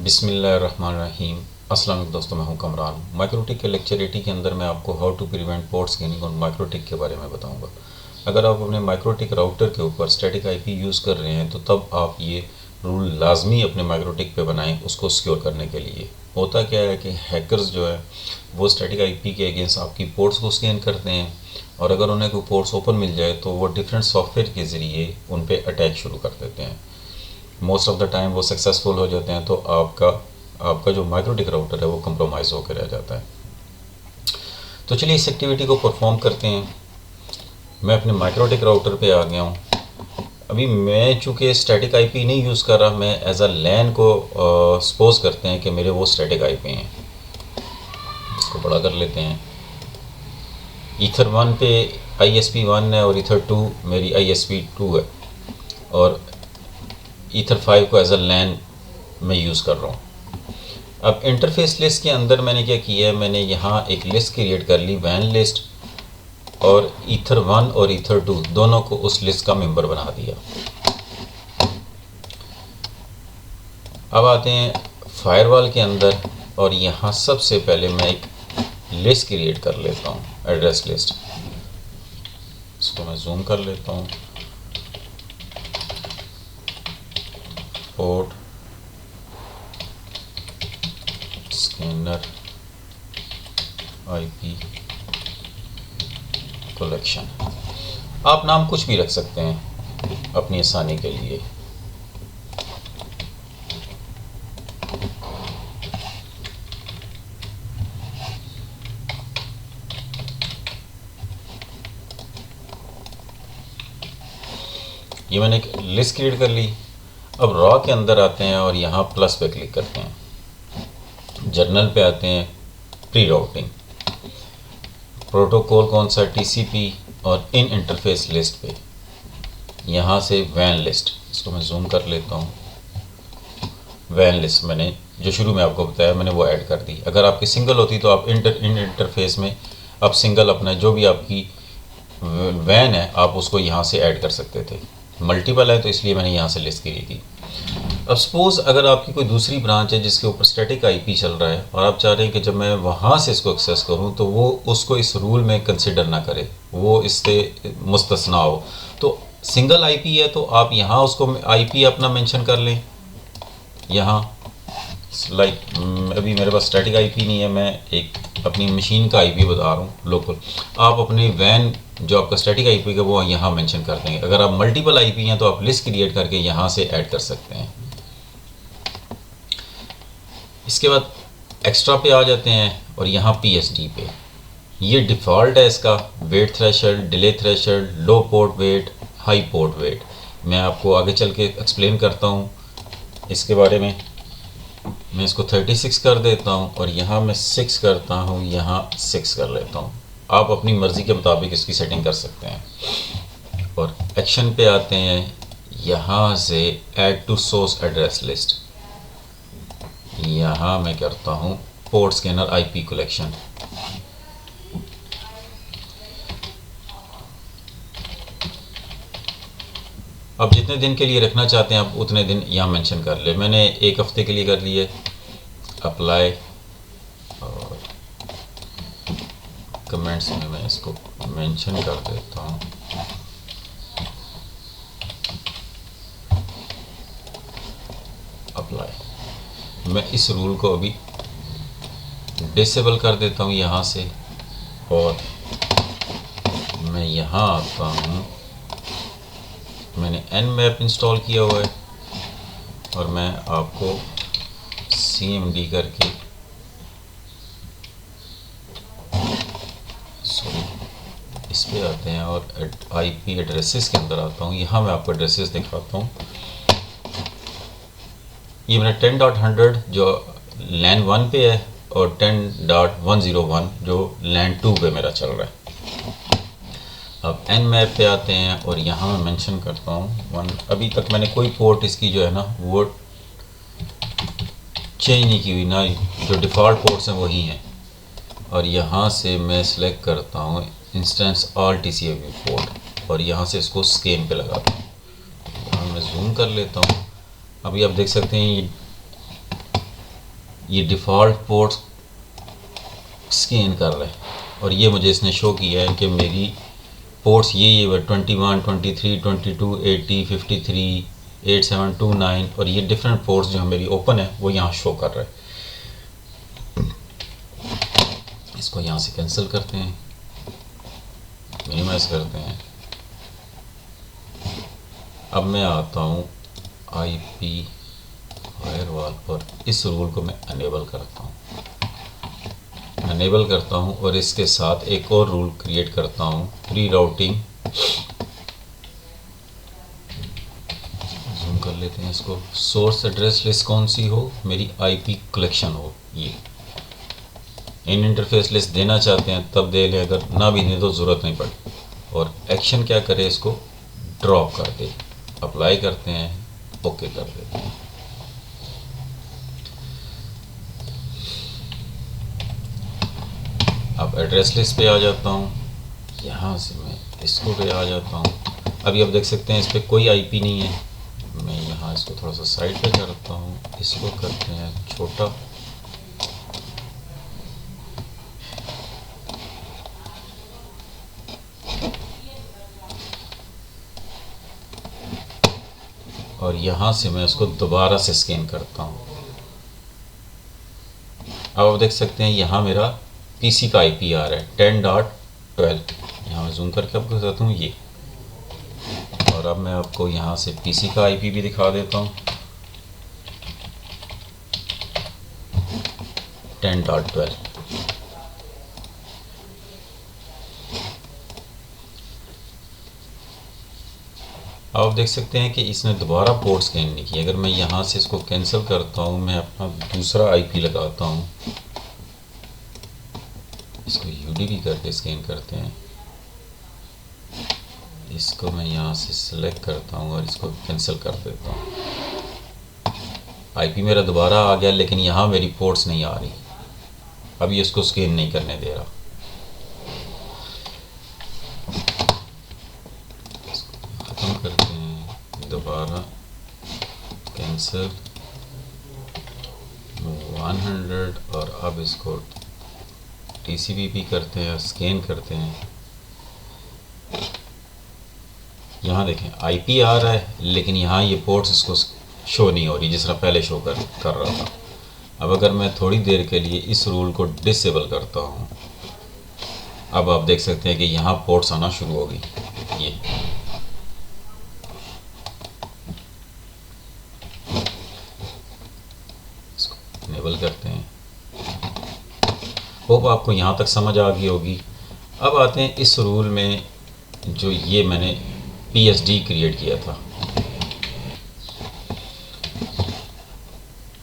बिस्मिल्लाहिर्रहमानिर्रहीम। अस्सलाम वालेकुम दोस्तों, मैं हूं कमरान। माइक्रोटिक के लेक्चर 80 के अंदर मैं आपको how to prevent port scanning और माइक्रोटिक के बारे में बताऊंगा। अगर आप अपने माइक्रोटिक राउटर के ऊपर स्टैटिक आईपी यूज़ कर रहे हैं तो तब आप ये रूल लाजमी अपने माइक्रोटिक पे बनाएं उसको सिक्योर करने के लिए। होता क्या है कि हैकर्स जो है वो स्टैटिक आईपी के अगेंस्ट आपकी पोर्ट्स को स्कैन करते हैं, और अगर उन्हें कोई पोर्ट्स ओपन मिल जाए तो वो डिफरेंट सॉफ्टवेयर के ज़रिए उन पर अटैक शुरू कर देते हैं। मोस्ट ऑफ द टाइम वो सक्सेसफुल हो जाते हैं, तो आपका जो माइक्रोटिक राउटर है वो कंप्रोमाइज़ होकर रह जाता है। तो चलिए इस एक्टिविटी को परफॉर्म करते हैं। मैं अपने माइक्रोटिक राउटर पे आ गया हूँ। अभी मैं चूँकि स्टैटिक आईपी नहीं यूज़ कर रहा, मैं एज अ लैन को सपोज करते हैं कि मेरे वो स्टैटिक आईपी हैं। इसको बड़ा कर लेते हैं। ईथर 1 पे ISP1 है और ईथर 2 मेरी ISP2 है, और ईथर 5 को एज अ लैन मैं यूज़ कर रहा हूँ। अब इंटरफेस लिस्ट के अंदर मैंने क्या किया है, मैंने यहाँ एक लिस्ट क्रिएट कर ली, वैन लिस्ट, और ईथर 1 और ईथर 2 दोनों को उस लिस्ट का मेंबर बना दिया। अब आते हैं फायरवॉल के अंदर, और यहाँ सबसे पहले मैं एक लिस्ट क्रिएट कर लेता हूँ, एड्रेस लिस्ट। इसको मैं जूम कर लेता हूँ। Port scanner IP collection. आप नाम कुछ भी रख सकते हैं अपनी आसानी के लिए। ये मैंने एक लिस्ट क्रिएट कर ली। अब रॉ के अंदर आते हैं और यहाँ प्लस पे क्लिक करते हैं। जर्नल पे आते हैं, प्री राउटिंग, प्रोटोकॉल कौन सा, TCP, और इन इंटरफेस लिस्ट पे यहाँ से वैन लिस्ट। इसको मैं जूम कर लेता हूँ। वैन लिस्ट मैंने जो शुरू में आपको बताया मैंने वो ऐड कर दी। अगर आपकी सिंगल होती तो आप इन इंटरफेस में आप सिंगल अपना जो भी आपकी वैन है आप उसको यहाँ से ऐड कर सकते थे। मल्टीपल है तो इसलिए मैंने यहाँ से लिस्ट की थी। अब सपोज़ अगर आपकी कोई दूसरी ब्रांच है जिसके ऊपर स्टैटिक आईपी चल रहा है और आप चाह रहे हैं कि जब मैं वहाँ से इसको एक्सेस करूँ तो वो उसको इस रूल में कंसिडर ना करे, वो इससे मुस्तस्ना हो, तो सिंगल आईपी है तो आप यहाँ उसको आईपी अपना मेंशन कर लें। यहाँ लाइक अभी मेरे पास स्टैटिक आईपी नहीं है, मैं एक अपनी मशीन का आईपी बता रहा हूँ लोकल। आप अपने वैन जो आपका स्टैटिक आईपी का वो यहाँ मेंशन कर देंगे। अगर आप मल्टीपल आईपी हैं तो आप लिस्ट क्रिएट करके यहाँ से ऐड कर सकते हैं। इसके बाद एक्स्ट्रा पे आ जाते हैं और यहाँ PSD पे ये डिफ़ॉल्ट है इसका, weight threshold, delay threshold, low port weight, high port weight. मैं आपको आगे चल के एक्सप्लेन करता हूँ इसके बारे में। मैं इसको 36 कर देता हूँ और यहाँ मैं 6 करता हूँ, यहाँ 6 कर लेता हूँ। आप अपनी मर्ज़ी के मुताबिक इसकी सेटिंग कर सकते हैं। और एक्शन पे आते हैं, यहाँ से add to source address list, यहाँ मैं करता हूँ पोर्ट स्कैनर आईपी कलेक्शन। अब जितने दिन के लिए रखना चाहते हैं आप उतने दिन यहाँ मेंशन कर ले। मैंने एक हफ्ते के लिए कर लिए। अप्लाई, और कमेंट्स में मैं इसको मेंशन कर देता हूँ। अप्लाई। मैं इस रूल को अभी डिसेबल कर देता हूँ यहाँ से, और मैं यहाँ आता हूँ। मैंने Nmap इंस्टॉल किया हुआ है और मैं आपको CMD करके इस पे आते हैं और IP एड्रेसेस के अंदर आता हूँ। यहाँ मैं आपको एड्रेसेस दिखाता हूँ। ये मेरा 10.100 जो लैन 1 पे है और 10.101 जो लैन 2 पे मेरा चल रहा है। अब Nmap पे आते हैं और यहाँ मैं मेंशन करता हूँ 1। अभी तक मैंने कोई पोर्ट इसकी जो है ना वो चेंज नहीं की हुई, ना जो डिफ़ॉल्ट पोर्ट्स हैं वही हैं। और यहाँ से मैं सिलेक्ट करता हूँ इंस्टेंस ऑल TCP पोर्ट और यहाँ से इसको स्कैन पे लगाता हूँ। यहाँ मैं जूम कर लेता हूँ। अभी आप देख सकते हैं ये ये डिफ़ॉल्ट पोर्ट स्कैन कर रहा है और ये मुझे इसने शो किया है कि मेरी पोर्ट्स ये 21, 23, 22, 80, 53, 8729 और ये डिफरेंट पोर्ट्स जो मेरी ओपन है वो यहाँ शो कर रहा है। इसको यहाँ से कैंसिल करते हैं, मिनिमाइज करते हैं। अब मैं आता हूँ IP फायरवॉल और इस रूल को मैं अनेबल करता हूँ, और इसके साथ एक और रूल क्रिएट करता हूँ, प्री राउटिंग। जूम कर लेते हैं इसको। सोर्स एड्रेस लिस्ट कौन सी हो, मेरी IP कलेक्शन हो। ये इन इंटरफेस लिस्ट देना चाहते हैं तब दे लें, अगर ना भी दें तो ज़रूरत नहीं पड़े। और एक्शन क्या करे, इसको ड्रॉप कर दे। अप्लाई करते हैं, ओके कर देते हैं। अब एड्रेस लिस्ट पे आ जाता हूँ, यहाँ से मैं इसको पे आ जाता हूँ। अभी आप देख सकते हैं इस पर कोई IP नहीं है। मैं यहाँ इसको थोड़ा सा साइड पे करता हूँ, इसको करते हैं छोटा। और यहाँ से मैं इसको दोबारा से स्कैन करता हूँ। अब आप देख सकते हैं यहाँ मेरा PC का IP आ रहा है 10.12। यहाँ मैं जूम करके आपको बताता हूँ ये। और अब मैं आपको यहाँ से PC का IP भी दिखा देता हूँ 10.12। आप देख सकते हैं कि इसने दोबारा पोर्ट स्कैन नहीं किया। अगर मैं यहाँ से इसको कैंसिल करता हूँ, मैं अपना दूसरा IP लगाता हूँ, इसको UDP करके स्कैन करते हैं। इसको मैं यहाँ से सिलेक्ट करता हूँ और इसको कैंसिल कर देता हूँ। IP मेरा दोबारा आ गया, लेकिन यहाँ मेरी पोर्ट्स नहीं आ रही। अभी इसको स्कैन नहीं करने दे रहा। खत्म करते हैं, दोबारा कैंसिल 100 और अब इसको TCP करते हैं, स्कैन करते हैं। यहाँ देखें IP आ रहा है, लेकिन यहाँ ये पोर्ट्स इसको शो नहीं हो रही जिस तरह पहले शो कर रहा था। अब अगर मैं थोड़ी देर के लिए इस रूल को डिसेबल करता हूँ, अब आप देख सकते हैं कि यहाँ पोर्ट्स आना शुरू हो गई। ये इनेबल करते हैं। होप आपको यहाँ तक समझ आ गई होगी। अब आते हैं इस रूल में जो ये मैंने PSD क्रिएट किया था,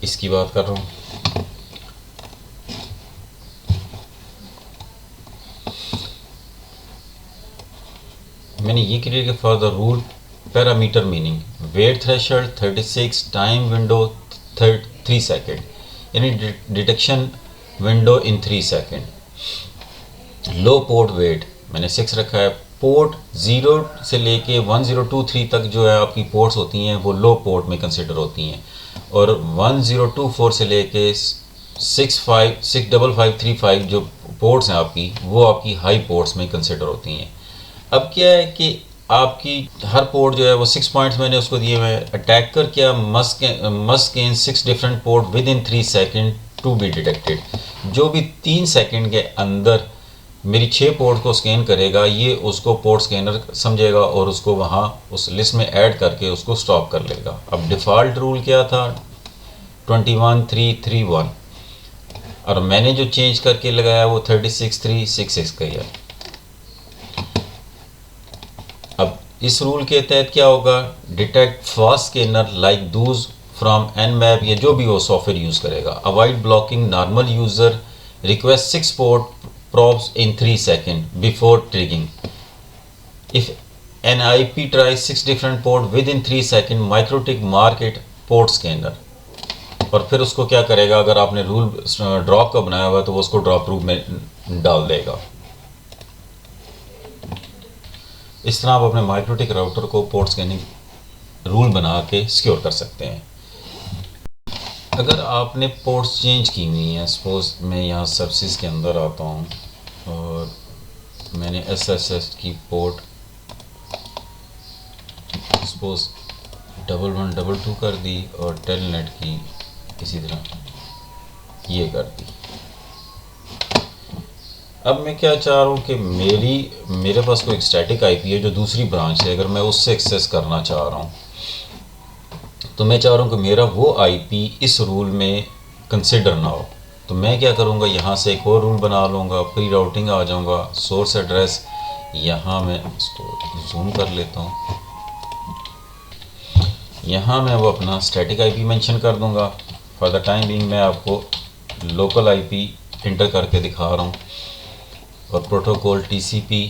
इसकी बात कर रहा हूँ। मैंने ये क्रिएट किया for the rule parameter meaning weight threshold 36, time window 3 second, यानी detection window in 3 second. Low port weight मैंने 6 रखा है। पोर्ट 0 से लेके 1023 तक जो है आपकी पोर्ट्स होती हैं वो लो पोर्ट में कंसिडर होती हैं, और 1024 से लेके 65535 जो पोर्ट्स हैं आपकी, वो आपकी हाई पोर्ट्स में कंसिडर होती हैं। अब क्या है कि आपकी हर पोर्ट जो है वो 6 पॉइंट्स मैंने उसको दिए हुए हैं। अटैकर क्या must gain 6 different port within 3 second to be detected. जो भी 3 सेकेंड के अंदर मेरी 6 पोर्ट को स्कैन करेगा, ये उसको पोर्ट स्कैनर समझेगा और उसको वहाँ उस लिस्ट में ऐड करके उसको स्टॉप कर लेगा। अब डिफ़ॉल्ट रूल क्या था 21331, और मैंने जो चेंज करके लगाया वो 36366 का ही है। अब इस रूल के तहत क्या होगा, detect fast scanner like Dooj from Nmap या जो भी वो सॉफ्टवेयर यूज़ करेगा। Avoid blocking normal user, request 6 port probes in 3 seconds before triggering. If an IP tries 6 different port within 3 seconds, MikroTik mark it port scanner। और फिर उसको क्या करेगा, अगर आपने रूल ड्रॉप का बनाया हुआ तो वो उसको ड्रॉप रूल में डाल देगा। इस तरह आप अपने MikroTik राउटर को पोर्ट स्कैनिंग रूल बना के सिक्योर कर सकते हैं। अगर आपने पोर्ट्स चेंज की हुई हैं, सपोज़ मैं यहाँ सर्विसेज के अंदर आता हूँ और मैंने SSH की पोर्ट सपोज़ 1112 कर दी और टेलनेट की इसी तरह ये कर दी। अब मैं क्या चाह रहा हूँ कि मेरे पास कोई एक स्टैटिक आईपी है जो दूसरी ब्रांच है, अगर मैं उससे एक्सेस करना चाह रहा हूँ तो मैं चाह रहा हूँ कि मेरा वो आईपी इस रूल में कंसिडर ना हो। तो मैं क्या करूँगा, यहाँ से एक और रूल बना लूँगा, प्री राउटिंग आ जाऊँगा, सोर्स एड्रेस यहाँ मैं इसको जूम कर लेता हूँ, यहाँ मैं वो अपना स्टैटिक आईपी मेंशन कर दूँगा। फॉर द टाइम बीइंग मैं आपको लोकल आईपी इंटर करके दिखा रहा हूँ और प्रोटोकॉल TCP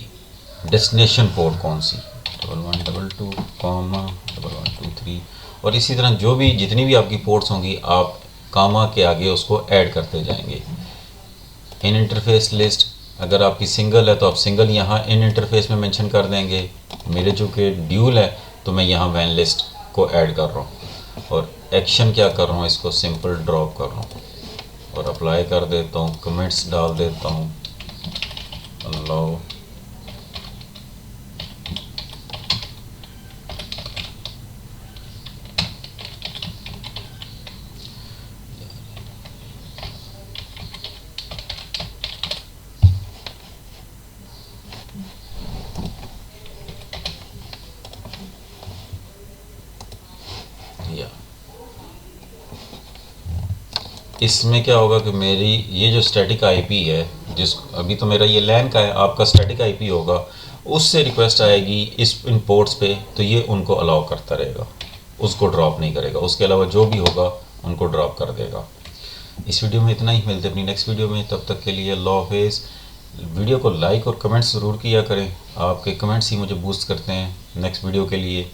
डेस्टिनेशन पोर्ट कौन सी 1122, 1123 और इसी तरह जो भी जितनी भी आपकी पोर्ट्स होंगी आप कामा के आगे उसको ऐड करते जाएंगे। इन इंटरफेस लिस्ट अगर आपकी सिंगल है तो आप सिंगल यहाँ इन इंटरफेस में मेंशन कर देंगे। मेरे जो कि ड्यूल है तो मैं यहाँ वैन लिस्ट को ऐड कर रहा हूँ और एक्शन क्या कर रहा हूँ, इसको सिंपल ड्रॉप कर रहा हूँ और अप्लाई कर देता हूँ, कमेंट्स डाल देता हूँ, अलाउ या। इसमें क्या होगा कि मेरी ये जो स्टैटिक आईपी है, जिस अभी तो मेरा ये लैन का है, आपका स्टैटिक आईपी होगा, उससे रिक्वेस्ट आएगी इस इन पोर्ट्स पे तो ये उनको अलाउ करता रहेगा, उसको ड्रॉप नहीं करेगा। उसके अलावा जो भी होगा उनको ड्रॉप कर देगा। इस वीडियो में इतना ही, मिलते अपनी नेक्स्ट वीडियो में, तब तक के लिए अल्लाह हाफिज़। वीडियो को लाइक और कमेंट्स ज़रूर किया करें, आपके कमेंट्स ही मुझे बूस्ट करते हैं नेक्स्ट वीडियो के लिए।